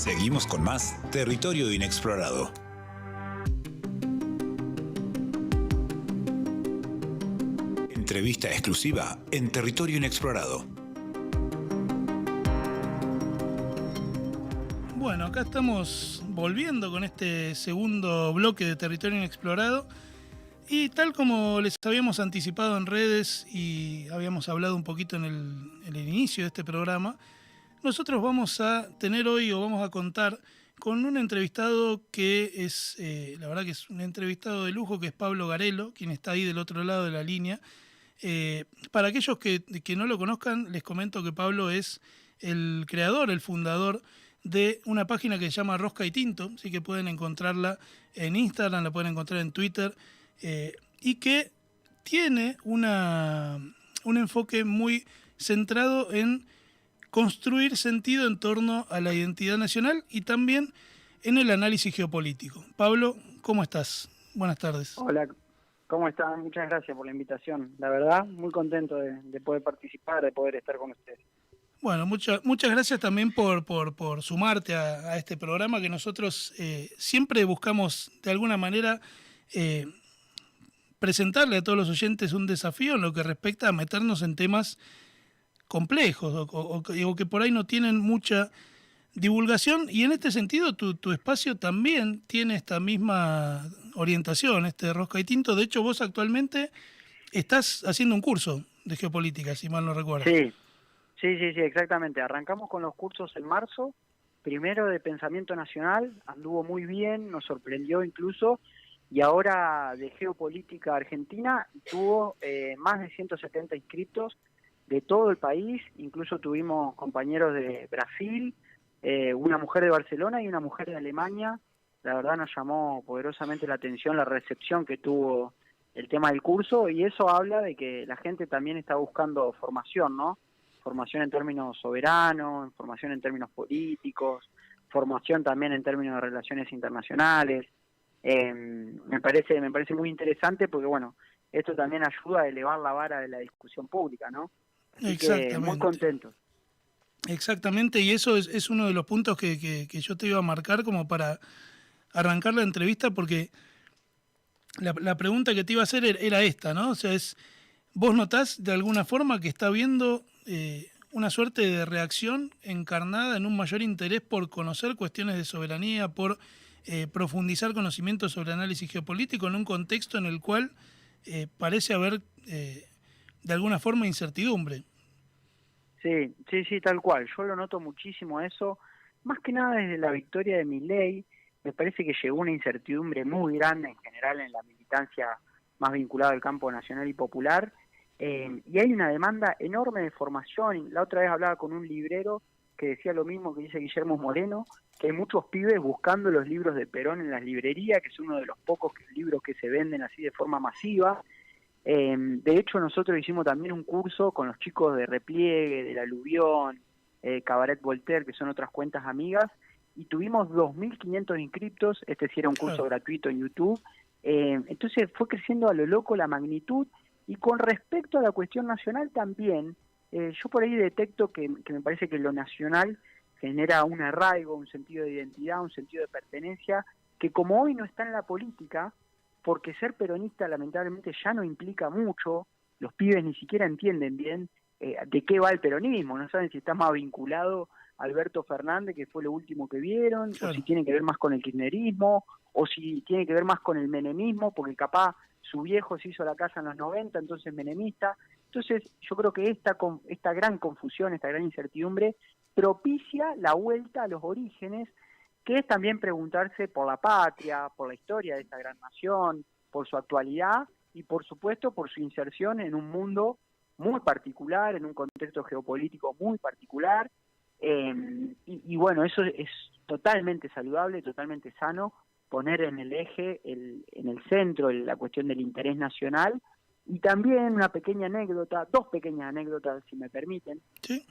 Seguimos con más Territorio Inexplorado. Entrevista exclusiva en Territorio Inexplorado. Bueno, acá estamos volviendo con este segundo bloque de Territorio Inexplorado y tal como les habíamos anticipado en redes y habíamos hablado un poquito en el inicio de este programa, nosotros vamos a tener hoy o vamos a contar con un entrevistado que es, la verdad que es un entrevistado de lujo, que es Pablo Garello, quien está ahí del otro lado de la línea. Para aquellos que no lo conozcan, les comento que Pablo es el creador, el fundador de una página que se llama Rosca y Tinto, así que pueden encontrarla en Instagram, la pueden encontrar en Twitter, y que tiene un enfoque muy centrado en construir sentido en torno a la identidad nacional y también en el análisis geopolítico. Pablo, ¿cómo estás? Buenas tardes. Hola, ¿cómo están? Muchas gracias por la invitación. La verdad, muy contento de poder participar, de poder estar con ustedes. Bueno, muchas gracias también por sumarte a este programa que nosotros siempre buscamos de alguna manera presentarle a todos los oyentes un desafío en lo que respecta a meternos en temas complejos o que por ahí no tienen mucha divulgación, y en este sentido tu espacio también tiene esta misma orientación, Rosca y Tinto. De hecho, vos actualmente estás haciendo un curso de geopolítica, si mal no recuerdo. Sí, exactamente. Arrancamos con los cursos en marzo, primero de pensamiento nacional, anduvo muy bien, nos sorprendió incluso, y ahora de geopolítica argentina tuvo más de 170 inscritos de todo el país, incluso tuvimos compañeros de Brasil, una mujer de Barcelona y una mujer de Alemania. La verdad nos llamó poderosamente la atención la recepción que tuvo el tema del curso, y eso habla de que la gente también está buscando formación, ¿no? Formación en términos soberanos, formación en términos políticos, formación también en términos de relaciones internacionales. Me parece muy interesante porque, bueno, esto también ayuda a elevar la vara de la discusión pública, ¿no? Así que muy contento. Exactamente, y eso es uno de los puntos que yo te iba a marcar como para arrancar la entrevista, porque la pregunta que te iba a hacer era esta, ¿no? O sea, ¿vos notás de alguna forma que está habiendo una suerte de reacción encarnada en un mayor interés por conocer cuestiones de soberanía, por profundizar conocimientos sobre análisis geopolítico en un contexto en el cual parece haber de alguna forma incertidumbre? Sí, tal cual. Yo lo noto muchísimo eso, más que nada desde la victoria de Milei. Me parece que llegó una incertidumbre muy grande en general en la militancia más vinculada al campo nacional y popular, y hay una demanda enorme de formación. La otra vez hablaba con un librero que decía lo mismo que dice Guillermo Moreno, que hay muchos pibes buscando los libros de Perón en las librerías, que es uno de los pocos libros que se venden así de forma masiva. De hecho, nosotros hicimos también un curso con los chicos de Repliegue, del Aluvión, Cabaret Voltaire, que son otras cuentas amigas, y tuvimos 2.500 inscriptos. Sí era un curso gratuito en YouTube. Entonces fue creciendo a lo loco la magnitud. Y con respecto a la cuestión nacional también, yo por ahí detecto que me parece que lo nacional genera un arraigo, un sentido de identidad, un sentido de pertenencia, que como hoy no está en la política, porque ser peronista lamentablemente ya no implica mucho, los pibes ni siquiera entienden bien de qué va el peronismo, no saben si está más vinculado a Alberto Fernández, que fue lo último que vieron, o si tiene que ver más con el kirchnerismo, o si tiene que ver más con el menemismo, porque capaz su viejo se hizo la casa en los 90, entonces menemista. Entonces yo creo que esta gran confusión, esta gran incertidumbre, propicia la vuelta a los orígenes, que es también preguntarse por la patria, por la historia de esta gran nación, por su actualidad y por supuesto por su inserción en un mundo muy particular, en un contexto geopolítico muy particular, y bueno, eso es totalmente saludable, totalmente sano, poner en el eje, en el centro, la cuestión del interés nacional. Y también una pequeña anécdota, dos pequeñas anécdotas si me permiten. Sí.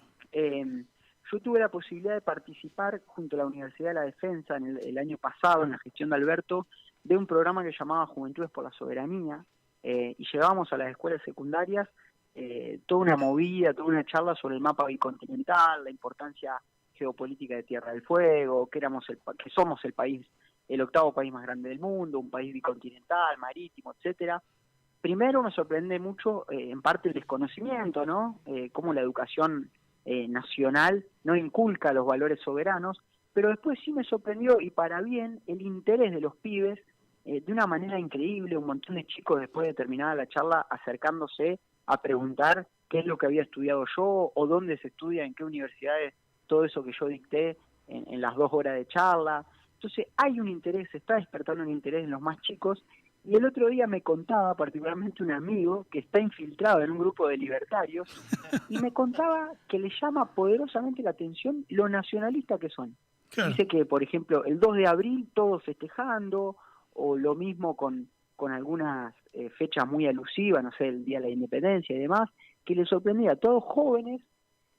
Yo tuve la posibilidad de participar junto a la Universidad de la Defensa el año pasado, en la gestión de Alberto, de un programa que llamaba Juventudes por la Soberanía, y llevábamos a las escuelas secundarias toda una movida, toda una charla sobre el mapa bicontinental, la importancia geopolítica de Tierra del Fuego, que somos el octavo país más grande del mundo, un país bicontinental, marítimo, etcétera. Primero me sorprende mucho, en parte, el desconocimiento, ¿no? Cómo la educación nacional no inculca los valores soberanos, pero después sí me sorprendió, y para bien, el interés de los pibes, de una manera increíble, un montón de chicos después de terminada la charla acercándose a preguntar qué es lo que había estudiado yo, o dónde se estudia, en qué universidades, todo eso que yo dicté en las 2 horas de charla. Entonces hay un interés, se está despertando un interés en los más chicos, y el otro día me contaba particularmente un amigo que está infiltrado en un grupo de libertarios, y me contaba que le llama poderosamente la atención lo nacionalista que son. Claro. Dice que, por ejemplo, el 2 de abril todos festejando, o lo mismo con algunas fechas muy alusivas, no sé, el Día de la Independencia y demás, que les sorprendía a todos jóvenes,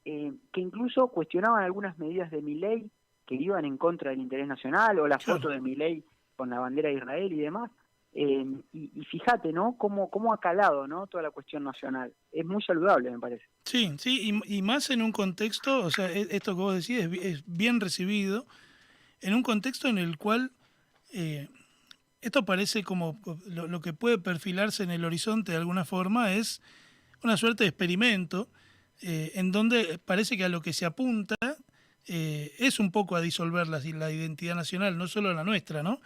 que incluso cuestionaban algunas medidas de Milei que iban en contra del interés nacional, o la foto de Milei con la bandera de Israel y demás. Y fíjate, ¿no? Cómo ha calado, ¿no? Toda la cuestión nacional. Es muy saludable, me parece. Sí, y más en un contexto, o sea, esto que vos decís es bien recibido, en un contexto en el cual esto parece como lo que puede perfilarse en el horizonte de alguna forma es una suerte de experimento en donde parece que a lo que se apunta es un poco a disolver la identidad nacional, no solo la nuestra, ¿no?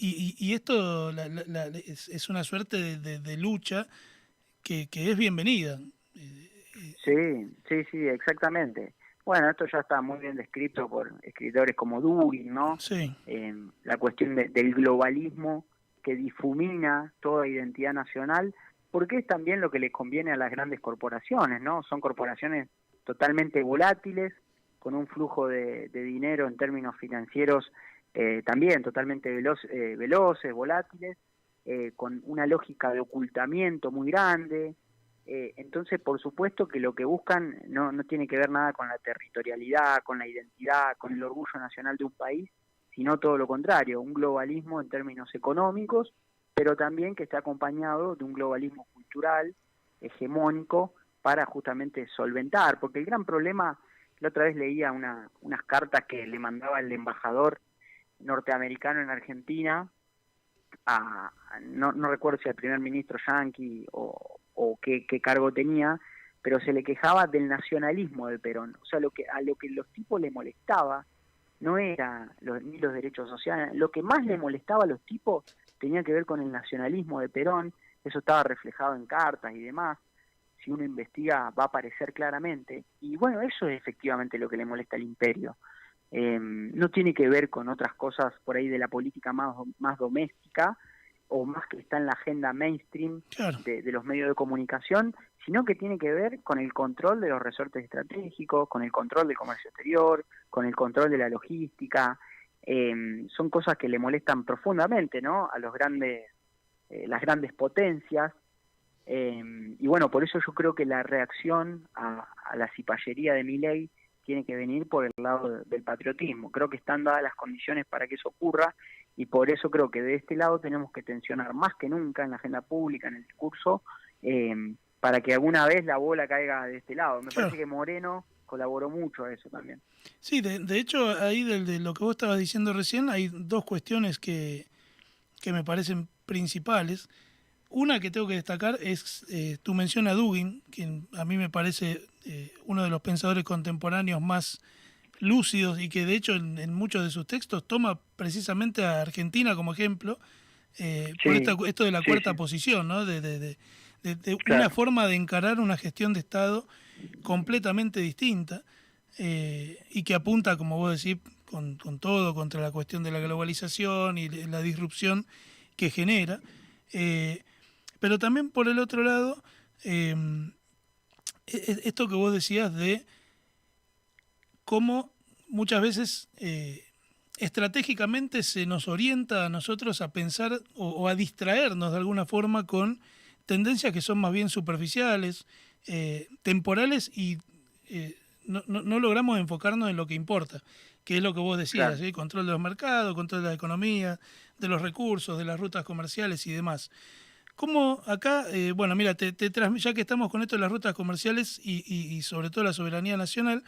Y esto es una suerte de lucha que es bienvenida. Sí, exactamente. Bueno, esto ya está muy bien descrito por escritores como Dugin, ¿no? Sí. La cuestión del globalismo que difumina toda identidad nacional, porque es también lo que le conviene a las grandes corporaciones, ¿no? Son corporaciones totalmente volátiles, con un flujo de dinero en términos financieros también totalmente veloces, volátiles, con una lógica de ocultamiento muy grande. Entonces, por supuesto que lo que buscan no tiene que ver nada con la territorialidad, con la identidad, con el orgullo nacional de un país, sino todo lo contrario, un globalismo en términos económicos, pero también que está acompañado de un globalismo cultural, hegemónico, para justamente solventar, porque el gran problema, la otra vez leía unas cartas que le mandaba el embajador norteamericano en Argentina, no recuerdo si al primer ministro yanqui o qué cargo tenía, pero se le quejaba del nacionalismo de Perón. O sea, a lo que los tipos le molestaba no era ni los derechos sociales, lo que más le molestaba a los tipos tenía que ver con el nacionalismo de Perón. Eso estaba reflejado en cartas y demás. Si uno investiga va a aparecer claramente. Y bueno, eso es efectivamente lo que le molesta al imperio. No tiene que ver con otras cosas por ahí de la política más doméstica, o más que está en la agenda mainstream de los medios de comunicación, sino que tiene que ver con el control de los resortes estratégicos, con el control del comercio exterior, con el control de la logística. Son cosas que le molestan profundamente, ¿no?, a las grandes potencias. Y bueno, por eso yo creo que la reacción a la cipallería de Milei tiene que venir por el lado del patriotismo. Creo que están dadas las condiciones para que eso ocurra, y por eso creo que de este lado tenemos que tensionar más que nunca en la agenda pública, en el discurso, para que alguna vez la bola caiga de este lado. Me parece que Moreno colaboró mucho a eso también. Sí, de hecho, ahí de lo que vos estabas diciendo recién, hay dos cuestiones que me parecen principales. Una que tengo que destacar es tu mención a Dugin, quien a mí me parece uno de los pensadores contemporáneos más lúcidos, y que de hecho en muchos de sus textos toma precisamente a Argentina como ejemplo, por esto de la cuarta posición, ¿no? de una forma de encarar una gestión de Estado completamente distinta, y que apunta, como vos decís, con todo contra la cuestión de la globalización y la disrupción que genera. Pero también por el otro lado, esto que vos decías de cómo muchas veces estratégicamente se nos orienta a nosotros a pensar o a distraernos de alguna forma con tendencias que son más bien superficiales, temporales, y no logramos enfocarnos en lo que importa, que es lo que vos decías, ¿sí? Control de los mercados, control de la economía, de los recursos, de las rutas comerciales y demás. ¿Cómo acá, bueno, mira, ya que estamos con esto de las rutas comerciales y sobre todo la soberanía nacional,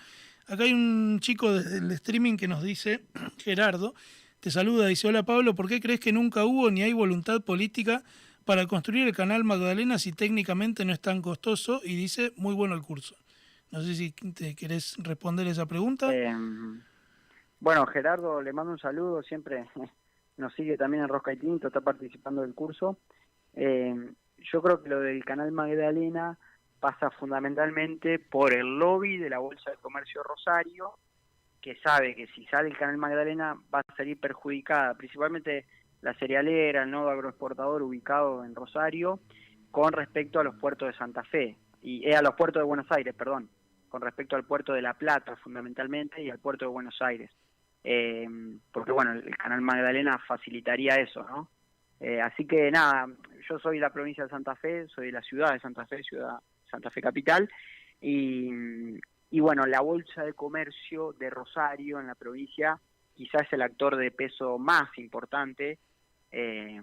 Acá hay un chico del streaming que nos dice, Gerardo, te saluda, dice, hola Pablo, ¿por qué crees que nunca hubo ni hay voluntad política para construir el canal Magdalena si técnicamente no es tan costoso? Y dice, muy bueno el curso. No sé si te querés responder esa pregunta. Bueno, Gerardo, le mando un saludo, siempre nos sigue también en Rosca y Tinto, está participando del curso. Yo creo que lo del canal Magdalena pasa fundamentalmente por el lobby de la Bolsa de Comercio Rosario, que sabe que si sale el canal Magdalena va a salir perjudicada, principalmente la cerealera, el nodo agroexportador ubicado en Rosario, con respecto a los puertos de Santa Fe, y a los puertos de Buenos Aires, perdón, con respecto al puerto de La Plata fundamentalmente y al puerto de Buenos Aires. Porque bueno, el canal Magdalena facilitaría eso, ¿no? Así que nada, yo soy de la provincia de Santa Fe, soy de la ciudad de Santa Fe, ciudad Santa Fe capital, y bueno, la Bolsa de Comercio de Rosario en la provincia quizás es el actor de peso más importante,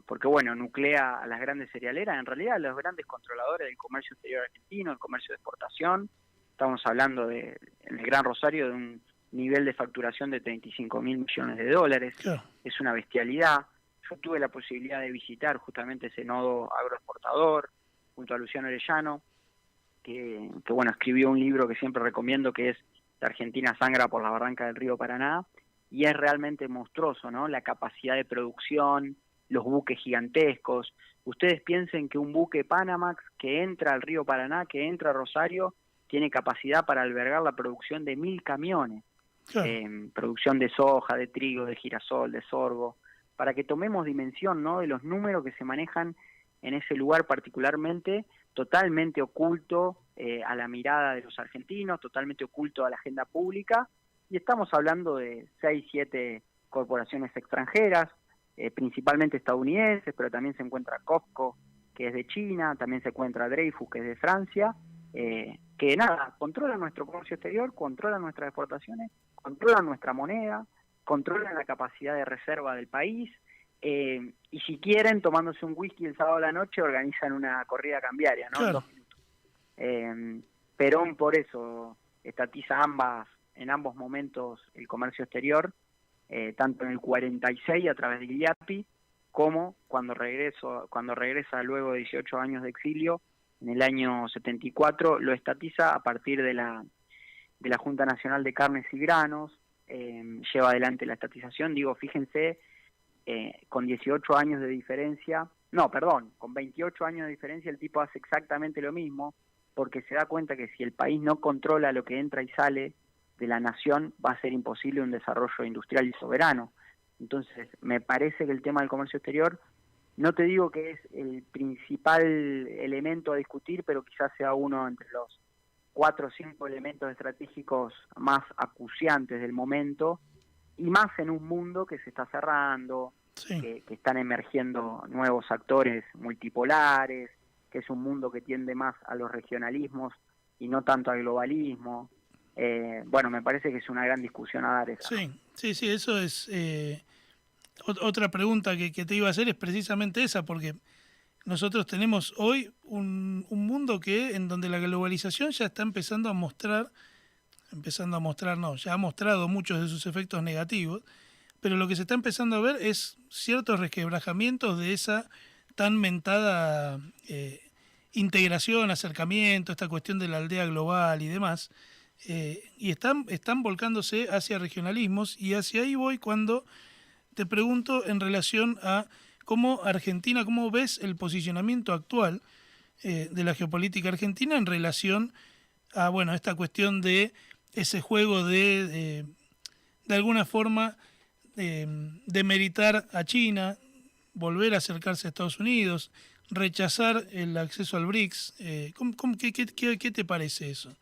porque bueno, nuclea a las grandes cerealeras, en realidad a los grandes controladores del comercio exterior argentino, el comercio de exportación. Estamos hablando en el Gran Rosario de un nivel de facturación de 35.000 millones de dólares. Claro. Es una bestialidad. Yo tuve la posibilidad de visitar justamente ese nodo agroexportador junto a Luciano Orellano, que bueno, escribió un libro que siempre recomiendo, que es La Argentina sangra por la barranca del río Paraná, y es realmente monstruoso, ¿no? La capacidad de producción, los buques gigantescos. Ustedes piensen que un buque Panamax que entra al río Paraná, que entra a Rosario, tiene capacidad para albergar la producción de 1.000 camiones. Claro. Producción de soja, de trigo, de girasol, de sorgo, para que tomemos dimensión, ¿no?, de los números que se manejan en ese lugar particularmente, totalmente oculto a la mirada de los argentinos, totalmente oculto a la agenda pública, y estamos hablando de 6, 7 corporaciones extranjeras, principalmente estadounidenses, pero también se encuentra COFCO, que es de China, también se encuentra Dreyfus, que es de Francia, que nada, controlan nuestro comercio exterior, controlan nuestras exportaciones, controlan nuestra moneda, controlan la capacidad de reserva del país, y si quieren, tomándose un whisky el sábado a la noche, organizan una corrida cambiaria, ¿no? Claro. En 2 minutos. Perón por eso estatiza en ambos momentos el comercio exterior, tanto en el 46 a través de IAPI, como cuando regresa luego de 18 años de exilio, en el año 74, lo estatiza a partir de la Junta Nacional de Carnes y Granos, lleva adelante la estatización, fíjense, con 18 años de diferencia, con 28 años de diferencia el tipo hace exactamente lo mismo, porque se da cuenta que si el país no controla lo que entra y sale de la nación, va a ser imposible un desarrollo industrial y soberano. Entonces, me parece que el tema del comercio exterior, no te digo que es el principal elemento a discutir, pero quizás sea uno entre los 4 o 5 elementos estratégicos más acuciantes del momento, y más en un mundo que se está cerrando, Sí. que están emergiendo nuevos actores multipolares, que es un mundo que tiende más a los regionalismos y no tanto al globalismo. Bueno, me parece que es una gran discusión a dar esa. Sí, eso es... otra pregunta que te iba a hacer es precisamente esa, porque nosotros tenemos hoy un mundo en donde la globalización ya está empezando a mostrar, ya ha mostrado muchos de sus efectos negativos, pero lo que se está empezando a ver es ciertos resquebrajamientos de esa tan mentada integración, acercamiento, esta cuestión de la aldea global y demás, y están volcándose hacia regionalismos, y hacia ahí voy cuando te pregunto en relación a cómo Argentina, cómo ves el posicionamiento actual de la geopolítica argentina en relación a esta cuestión de ese juego de alguna forma demeritar a China, volver a acercarse a Estados Unidos, rechazar el acceso al BRICS. ¿Qué te parece eso?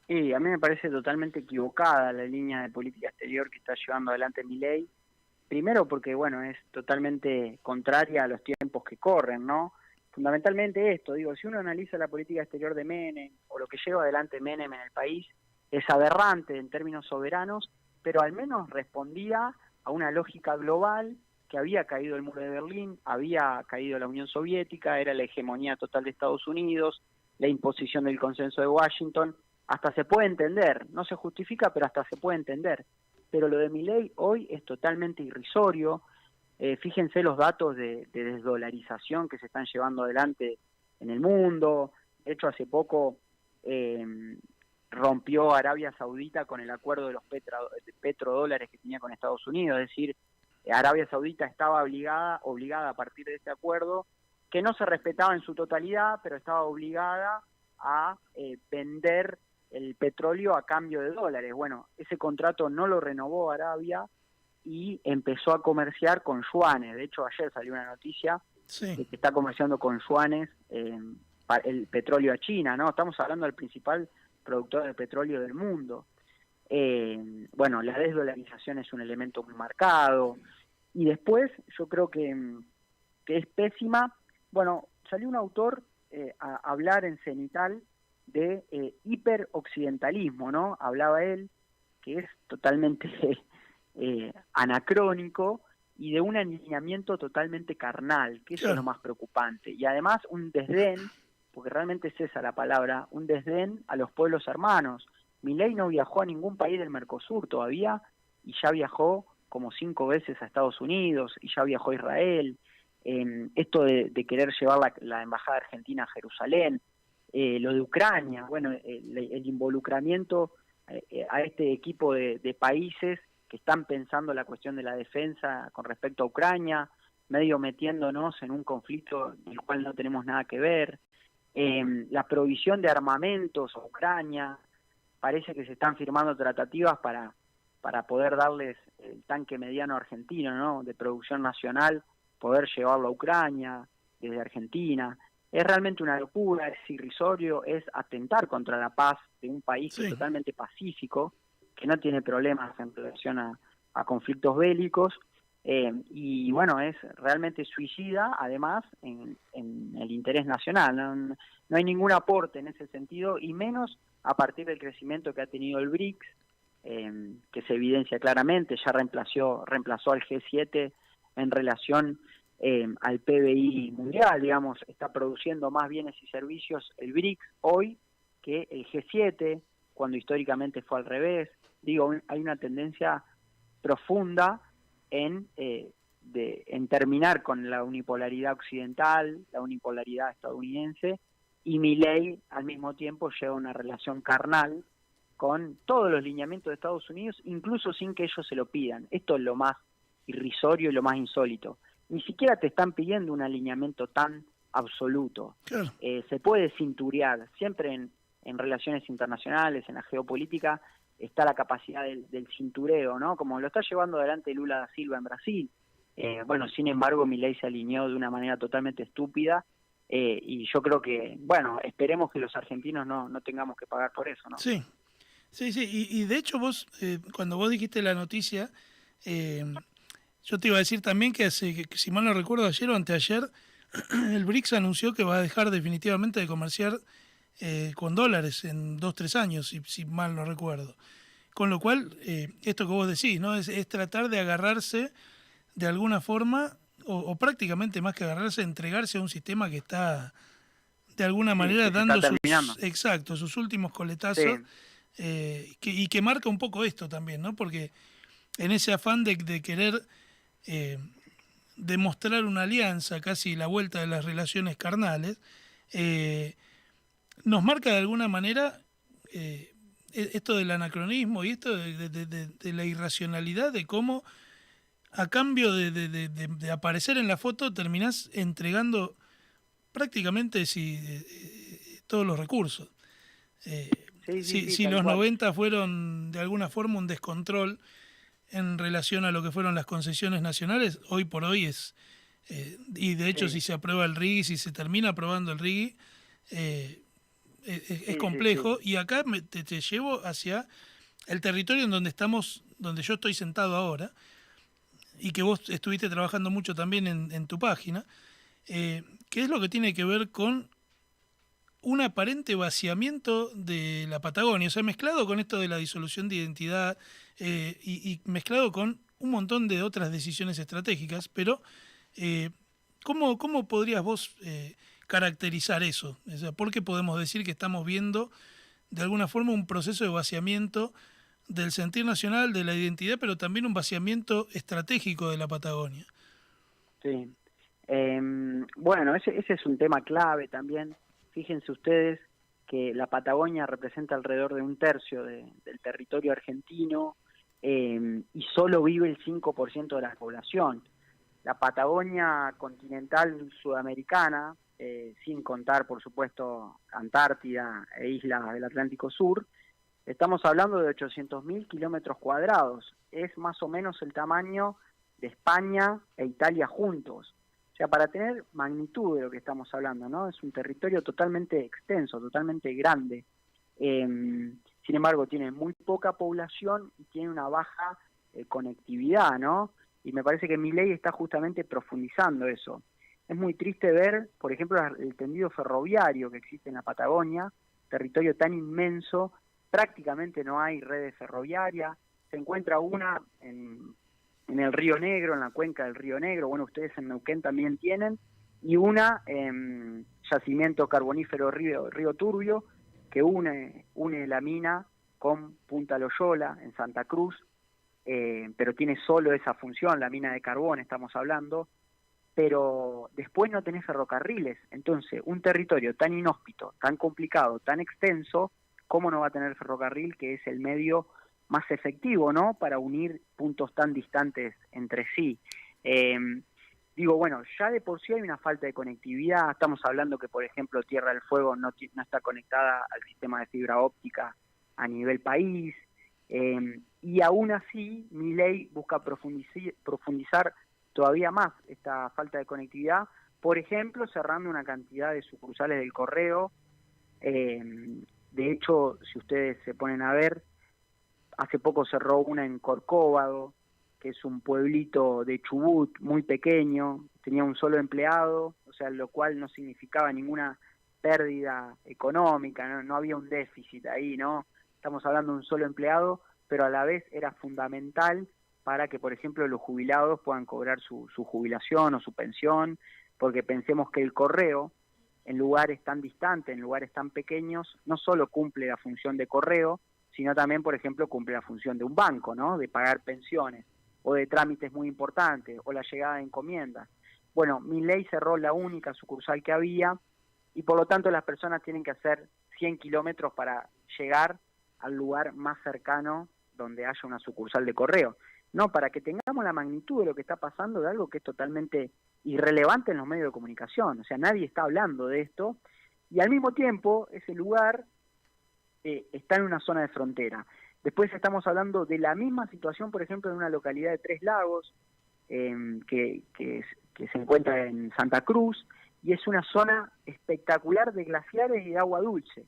Y a mí me parece totalmente equivocada la línea de política exterior que está llevando adelante Milei. Primero porque, es totalmente contraria a los tiempos que corren, ¿no? Fundamentalmente esto, si uno analiza la política exterior de Menem, o lo que lleva adelante Menem en el país, es aberrante en términos soberanos, pero al menos respondía a una lógica global, que había caído el muro de Berlín, había caído la Unión Soviética, era la hegemonía total de Estados Unidos, la imposición del consenso de Washington, hasta se puede entender, no se justifica, pero hasta se puede entender. Pero lo de Milei hoy es totalmente irrisorio. Fíjense los datos de desdolarización que se están llevando adelante en el mundo. De hecho, hace poco rompió Arabia Saudita con el acuerdo de los petrodólares que tenía con Estados Unidos. Es decir, Arabia Saudita estaba obligada a partir de este acuerdo, que no se respetaba en su totalidad, pero estaba obligada a vender el petróleo a cambio de dólares. Bueno, ese contrato no lo renovó Arabia y empezó a comerciar con yuanes. De hecho, ayer salió una noticia de que está comerciando con yuanes el petróleo a China, ¿no? Estamos hablando del principal productor de petróleo del mundo. Bueno, la desdolarización es un elemento muy marcado. Y después, yo creo que es pésima. Bueno, salió un autor a hablar en Cenital de hiperoccidentalismo, ¿no? Hablaba él, que es totalmente anacrónico, y de un alineamiento totalmente carnal, que eso es lo más preocupante. Y además un desdén, porque realmente es esa la palabra, un desdén a los pueblos hermanos. Milei no viajó a ningún país del Mercosur todavía, y ya viajó como 5 veces a Estados Unidos, y ya viajó a Israel. Esto de querer llevar la embajada argentina a Jerusalén, lo de Ucrania, bueno, el involucramiento a este equipo de países que están pensando la cuestión de la defensa con respecto a Ucrania, medio metiéndonos en un conflicto del cual no tenemos nada que ver, la provisión de armamentos a Ucrania. Parece que se están firmando tratativas para poder darles el tanque mediano argentino, ¿no?, de producción nacional, poder llevarlo a Ucrania desde Argentina. Es realmente una locura, es irrisorio, es atentar contra la paz de un país que es totalmente pacífico, que no tiene problemas en relación a conflictos bélicos, y bueno, es realmente suicida, además, en el interés nacional. No hay ningún aporte en ese sentido, y menos a partir del crecimiento que ha tenido el BRICS, que se evidencia claramente. Ya reemplazó al G7 en relación al PBI mundial, digamos. Está produciendo más bienes y servicios el BRICS hoy que el G7, cuando históricamente fue al revés. Digo, hay una tendencia profunda en terminar con la unipolaridad occidental, la unipolaridad estadounidense, y Milei al mismo tiempo lleva una relación carnal con todos los lineamientos de Estados Unidos, incluso sin que ellos se lo pidan. Esto es lo más irrisorio y lo más insólito. Ni siquiera te están pidiendo un alineamiento tan absoluto. Claro. Se puede cinturear. Siempre en relaciones internacionales, en la geopolítica, está la capacidad del cintureo, ¿no? Como lo está llevando adelante Lula da Silva en Brasil. Bueno, sin embargo, Milei se alineó de una manera totalmente estúpida, y yo creo que, bueno, esperemos que los argentinos no tengamos que pagar por eso, ¿no? Sí. Y de hecho vos, cuando vos dijiste la noticia, yo te iba a decir también que si mal no recuerdo, ayer o anteayer, el BRICS anunció que va a dejar definitivamente de comerciar con dólares en 2-3 años, si mal no recuerdo. Con lo cual, esto que vos decís, ¿no? Es tratar de agarrarse de alguna forma, o prácticamente más que agarrarse, entregarse a un sistema que está de alguna manera dando sus últimos coletazos, y que marca un poco esto también, ¿no? Porque en ese afán de querer demostrar una alianza, casi la vuelta de las relaciones carnales, nos marca de alguna manera esto del anacronismo y esto de la irracionalidad, de cómo a cambio de aparecer en la foto terminás entregando prácticamente todos los recursos. Si los 90 fueron de alguna forma un descontrol en relación a lo que fueron las concesiones nacionales, hoy por hoy y de hecho si se aprueba el RIGI, si se termina aprobando el RIGI, es complejo. Y acá te llevo hacia el territorio en donde yo estoy sentado ahora, y que vos estuviste trabajando mucho también en tu página, que es lo que tiene que ver con un aparente vaciamiento de la Patagonia, o sea, mezclado con esto de la disolución de identidad, y mezclado con un montón de otras decisiones estratégicas. Pero ¿cómo podrías vos caracterizar eso? O sea, ¿por qué podemos decir que estamos viendo de alguna forma un proceso de vaciamiento del sentir nacional, de la identidad, pero también un vaciamiento estratégico de la Patagonia. Sí. Bueno, ese es un tema clave también. Fíjense ustedes que la Patagonia representa alrededor de un tercio del territorio argentino, y solo vive el 5% de la población. La Patagonia continental sudamericana, sin contar, por supuesto, Antártida e islas del Atlántico Sur, estamos hablando de 800.000 kilómetros cuadrados. Es más o menos el tamaño de España e Italia juntos. O sea, para tener magnitud de lo que estamos hablando, ¿no? Es un territorio totalmente extenso, totalmente grande. Sin embargo, tiene muy poca población y tiene una baja conectividad, ¿no? Y me parece que Milei está justamente profundizando eso. Es muy triste ver, por ejemplo, el tendido ferroviario que existe en la Patagonia, territorio tan inmenso, prácticamente no hay redes ferroviarias, se encuentra una en el Río Negro, en la cuenca del Río Negro, bueno, ustedes en Neuquén también tienen, y una en yacimiento carbonífero Río Turbio, que une la mina con Punta Loyola, en Santa Cruz, pero tiene solo esa función, la mina de carbón estamos hablando, pero después no tenés ferrocarriles. Entonces, un territorio tan inhóspito, tan complicado, tan extenso, ¿cómo no va a tener ferrocarril, que es el medio más efectivo, ¿no?, para unir puntos tan distantes entre sí? Digo, bueno, ya de por sí hay una falta de conectividad. Estamos hablando que, por ejemplo, Tierra del Fuego no está conectada al sistema de fibra óptica a nivel país, y aún así Milei busca profundizar todavía más esta falta de conectividad, por ejemplo, cerrando una cantidad de sucursales del correo. De hecho, si ustedes se ponen a ver, hace poco cerró una en Corcóvado, que es un pueblito de Chubut muy pequeño, tenía un solo empleado, o sea, lo cual no significaba ninguna pérdida económica, no había un déficit ahí, ¿no? Estamos hablando de un solo empleado, pero a la vez era fundamental para que, por ejemplo, los jubilados puedan cobrar su jubilación o su pensión, porque pensemos que el correo, en lugares tan distantes, en lugares tan pequeños, no solo cumple la función de correo, sino también, por ejemplo, cumple la función de un banco, ¿no?, de pagar pensiones, o de trámites muy importantes, o la llegada de encomiendas. Bueno, Milei cerró la única sucursal que había, y por lo tanto las personas tienen que hacer 100 kilómetros para llegar al lugar más cercano donde haya una sucursal de correo. No, para que tengamos la magnitud de lo que está pasando, de algo que es totalmente irrelevante en los medios de comunicación. O sea, nadie está hablando de esto, y al mismo tiempo ese lugar está en una zona de frontera. Después estamos hablando de la misma situación, por ejemplo, en una localidad de Tres Lagos, que se encuentra en Santa Cruz, y es una zona espectacular de glaciares y de agua dulce.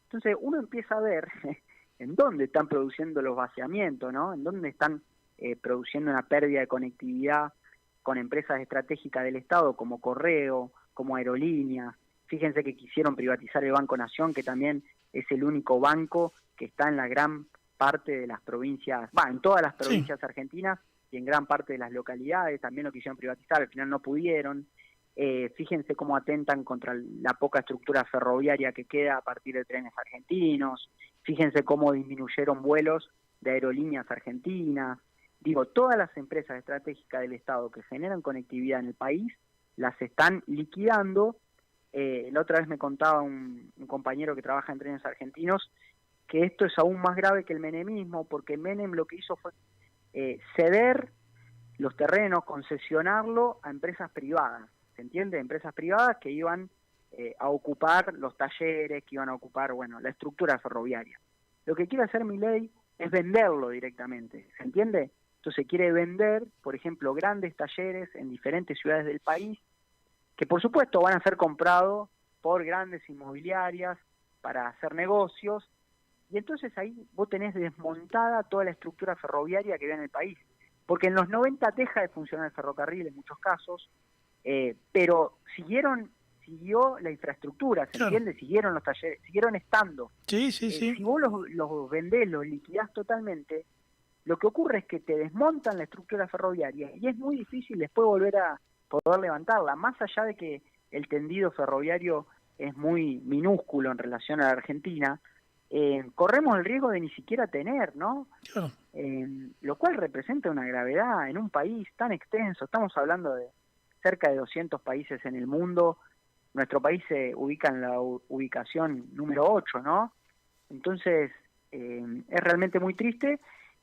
Entonces uno empieza a ver en dónde están produciendo los vaciamientos, ¿no? En dónde están produciendo una pérdida de conectividad con empresas estratégicas del Estado como Correo, como Aerolíneas. Fíjense que quisieron privatizar el Banco Nación, que también es el único banco que está en la gran parte de las provincias, en todas las provincias argentinas y en gran parte de las localidades. También lo quisieron privatizar, al final no pudieron. Fíjense cómo atentan contra la poca estructura ferroviaria que queda a partir de Trenes Argentinos. Fíjense cómo disminuyeron vuelos de Aerolíneas Argentinas. Digo, todas las empresas estratégicas del Estado que generan conectividad en el país las están liquidando. La otra vez me contaba un compañero que trabaja en Trenes Argentinos que esto es aún más grave que el menemismo, porque Menem lo que hizo fue ceder los terrenos, concesionarlo a empresas privadas, ¿se entiende? Empresas privadas que iban a ocupar los talleres, que iban a ocupar, bueno, la estructura ferroviaria. Lo que quiere hacer Milei es venderlo directamente, ¿se entiende? Entonces quiere vender, por ejemplo, grandes talleres en diferentes ciudades del país, que por supuesto van a ser comprados por grandes inmobiliarias para hacer negocios, y entonces ahí vos tenés desmontada toda la estructura ferroviaria que había en el país, porque en los 90 deja de funcionar el ferrocarril en muchos casos, pero siguió la infraestructura, ¿se entiende? Siguieron los talleres, siguieron estando. Sí. Si vos los vendés, los liquidás totalmente, lo que ocurre es que te desmontan la estructura ferroviaria y es muy difícil después volver a poder levantarla, más allá de que el tendido ferroviario es muy minúsculo en relación a la Argentina. corremos el riesgo de ni siquiera tener, ¿no? Claro. Lo cual representa una gravedad en un país tan extenso. Estamos hablando de cerca de 200 países en el mundo. Nuestro país se ubica en la ubicación número 8, ¿no? Entonces, es realmente muy triste.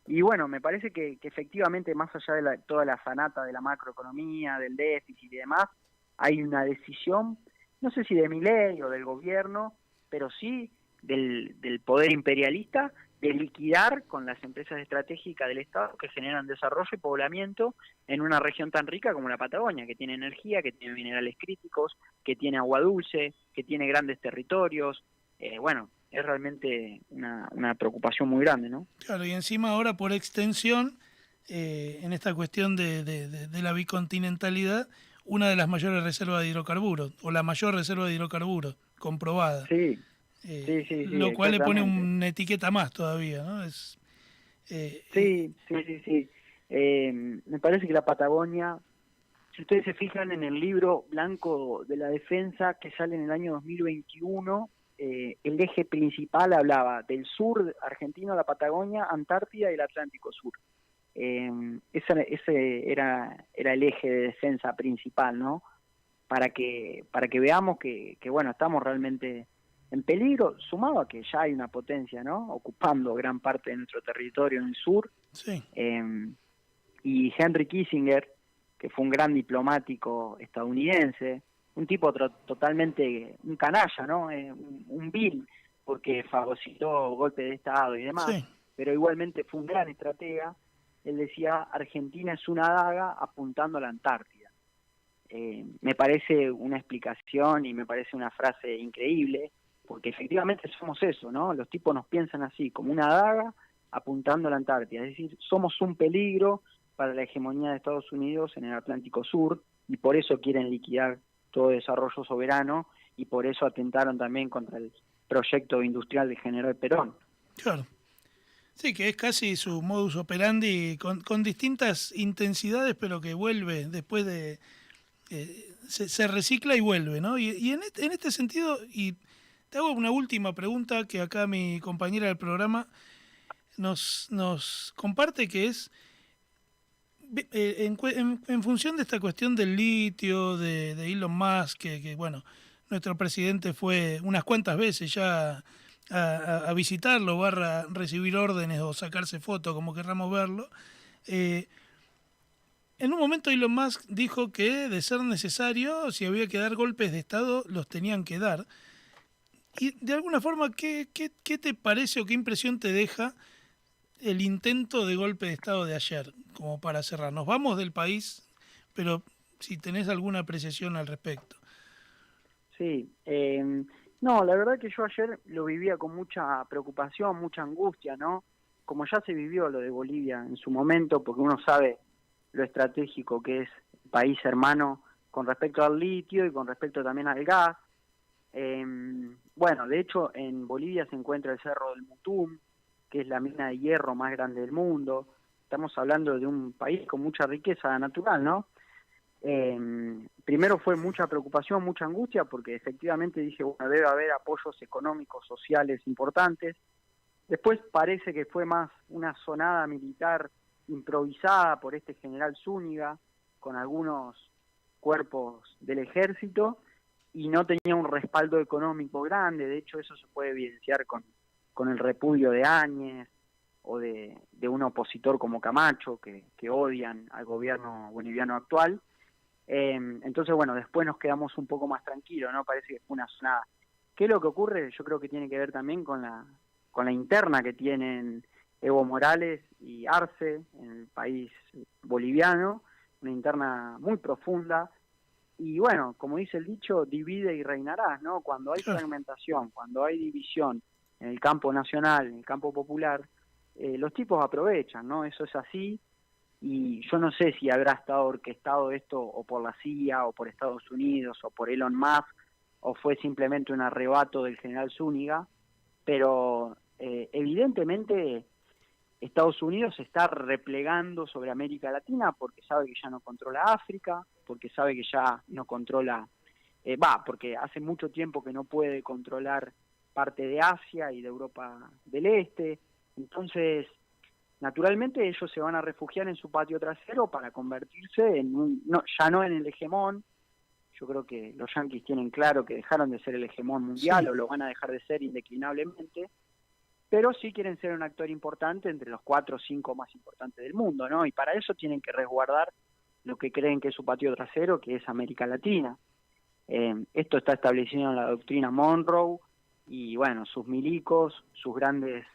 Y bueno, me parece que efectivamente, más allá de toda la sanata de la macroeconomía, del déficit y demás, hay una decisión, no sé si de Milei o del gobierno, pero sí del poder imperialista, de liquidar con las empresas estratégicas del Estado que generan desarrollo y poblamiento en una región tan rica como la Patagonia, que tiene energía, que tiene minerales críticos, que tiene agua dulce, que tiene grandes territorios. Bueno, es realmente una preocupación muy grande, ¿no? Claro, y encima ahora por extensión, en esta cuestión de la bicontinentalidad, una de las mayores reservas de hidrocarburos, o la mayor reserva de hidrocarburos, comprobada. Sí, sí, Lo cual le pone exactamente. una etiqueta más todavía, ¿no? Sí. Me parece que la Patagonia, si ustedes se fijan en el libro blanco de la defensa que sale en el año 2021, el eje principal hablaba del sur argentino, la Patagonia, Antártida y el Atlántico Sur. Ese era el eje de defensa principal, ¿no? Para que veamos que bueno, estamos realmente en peligro, sumado a que ya hay una potencia, ¿no? Ocupando gran parte de nuestro territorio en el sur. Sí. Y Henry Kissinger, que fue un gran diplomático estadounidense, un tipo totalmente, un canalla, ¿no? Un vil, porque fagocitó golpe de Estado y demás, Sí. pero igualmente fue un gran estratega. Él decía, Argentina es una daga apuntando a la Antártida. Me parece una explicación y me parece una frase increíble, porque efectivamente somos eso, ¿no? Los tipos nos piensan así, como una daga apuntando a la Antártida, es decir, somos un peligro para la hegemonía de Estados Unidos en el Atlántico Sur, y por eso quieren liquidar todo desarrollo soberano, y por eso atentaron también contra el proyecto industrial de General Perón. Claro. Sí, que es casi su modus operandi con distintas intensidades, pero que vuelve después de... se recicla y vuelve, ¿no? Y en este sentido, y te hago una última pregunta que acá mi compañera del programa nos comparte, que es, en función de esta cuestión del litio, de Elon Musk, que bueno, nuestro presidente fue unas cuantas veces ya a visitarlo, recibir órdenes o sacarse fotos, como querramos verlo. En un momento Elon Musk dijo que, de ser necesario, si había que dar golpes de Estado, los tenían que dar. Y de alguna forma, ¿qué te parece o qué impresión te deja el intento de golpe de Estado de ayer? Como para cerrar, nos vamos del país, pero si tenés alguna apreciación al respecto. Sí, no, la verdad que yo ayer lo vivía con mucha preocupación, mucha angustia, ¿no? Como ya se vivió lo de Bolivia en su momento, porque uno sabe lo estratégico que es el país hermano con respecto al litio y con respecto también al gas. Bueno, de hecho en Bolivia se encuentra el Cerro del Mutum, que es la mina de hierro más grande del mundo. Estamos hablando de un país con mucha riqueza natural, ¿no? Primero fue mucha preocupación, mucha angustia, porque efectivamente dije, bueno, debe haber apoyos económicos, sociales importantes. Después parece que fue más una sonada militar improvisada por este general Zúñiga, con algunos cuerpos del ejército, y no tenía un respaldo económico grande. De hecho, eso se puede evidenciar con el repudio de Áñez o de un opositor como Camacho, que odian al gobierno boliviano actual. Entonces, bueno, después nos quedamos un poco más tranquilos, ¿no? Parece que fue una sonada. ¿Qué es lo que ocurre? Yo creo que tiene que ver también con la interna que tienen Evo Morales y Arce en el país boliviano, una interna muy profunda. Y bueno, como dice el dicho, divide y reinarás, ¿no? Cuando hay fragmentación, cuando hay división en el campo nacional, en el campo popular, los tipos aprovechan, ¿no? Eso es así. Y yo no sé si habrá estado orquestado esto o por la CIA o por Estados Unidos o por Elon Musk, o fue simplemente un arrebato del general Zúñiga, pero evidentemente Estados Unidos se está replegando sobre América Latina porque sabe que ya no controla África, porque sabe que ya no controla, porque hace mucho tiempo que no puede controlar parte de Asia y de Europa del Este. Entonces, naturalmente ellos se van a refugiar en su patio trasero para convertirse en ya no en el hegemón. Yo creo que los yanquis tienen claro que dejaron de ser el hegemón mundial, o lo van a dejar de ser indeclinablemente, pero sí quieren ser un actor importante entre los 4 o 5 más importantes del mundo, ¿no? Y para eso tienen que resguardar lo que creen que es su patio trasero, que es América Latina. Esto está establecido en la doctrina Monroe, y bueno, sus milicos, sus grandes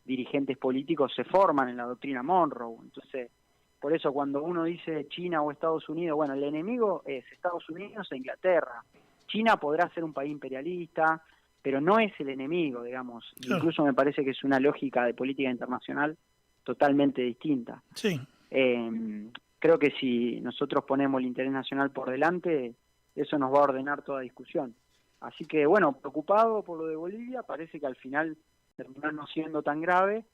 dirigentes políticos se forman en la doctrina Monroe. Entonces, por eso cuando uno dice China o Estados Unidos, bueno, el enemigo es Estados Unidos e Inglaterra. China podrá ser un país imperialista, pero no es el enemigo, digamos. Claro. Incluso me parece que es una lógica de política internacional totalmente distinta. Sí. Creo que si nosotros ponemos el interés nacional por delante, eso nos va a ordenar toda discusión. Así que, bueno, preocupado por lo de Bolivia, parece que al final terminó no siendo tan grave,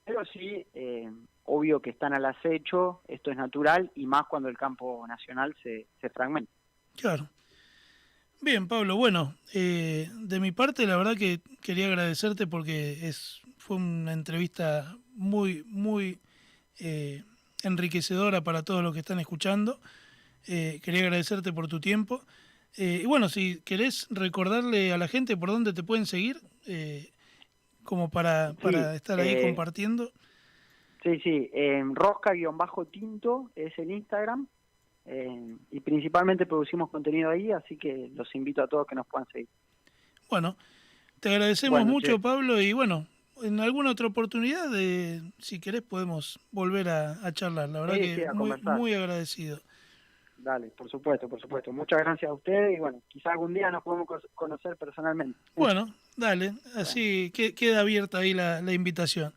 pero sí, obvio que están al acecho, esto es natural, y más cuando el campo nacional se fragmenta. Claro. Bien, Pablo, bueno, de mi parte la verdad que quería agradecerte porque fue una entrevista muy, muy enriquecedora para todos los que están escuchando. Quería agradecerte por tu tiempo. Y bueno, si querés recordarle a la gente por dónde te pueden seguir, como para estar ahí compartiendo. Sí, Rosca-Tinto es el Instagram, y principalmente producimos contenido ahí, así que los invito a todos que nos puedan seguir. Bueno, te agradecemos mucho, Pablo, y bueno, en alguna otra oportunidad, si querés, podemos volver a charlar. La verdad que muy agradecido. Dale, por supuesto. Muchas gracias a ustedes y bueno, quizá algún día nos podemos conocer personalmente. Bueno, dale, así queda abierta ahí la invitación.